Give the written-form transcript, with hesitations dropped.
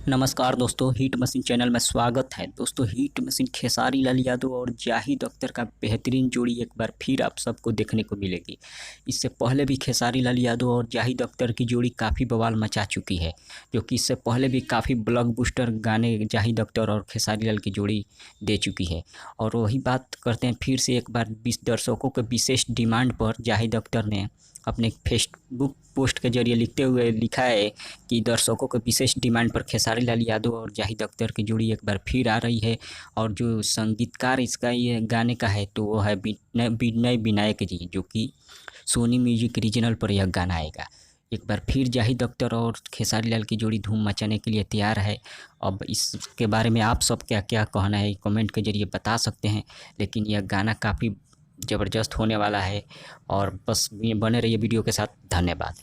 नमस्कार दोस्तों, heat machine channel में स्वागत है। दोस्तों, हीट मशीन खेसारी लाल यादव और जाहिद अख्तर का बेहतरीन जोड़ी एक बार फिर आप सबको देखने को मिलेगी। इससे पहले भी खेसारी लाल यादव और जाहिद अख्तर की जोड़ी काफ़ी बवाल मचा चुकी है, जो कि इससे पहले भी काफ़ी ब्लॉकबस्टर गाने जाहिद अख्तर और खेसारी लाल की जोड़ी दे चुकी है। और वही बात करते हैं फिर से एक बार दर्शकों के विशेष डिमांड पर जाहिद अख्तर ने अपने फेसबुक पोस्ट के जरिए लिखते हुए लिखा है कि दर्शकों के विशेष डिमांड पर खेसारी लाल यादव और जाहिद अख्तर की जोड़ी एक बार फिर आ रही है। और जो संगीतकार इसका ये गाने का है तो वो है विनय विनायक जी, जो कि सोनी म्यूजिक रीजनल पर यह गाना आएगा। एक बार फिर जाहिद अख्तर और खेसारी लाल की जोड़ी धूम मचाने के लिए तैयार है। अब इसके बारे में आप सब क्या क्या कहना है कमेंट के जरिए बता सकते हैं। लेकिन यह गाना काफ़ी ज़बरदस्त होने वाला है। और बस बने रहिए वीडियो के साथ। धन्यवाद।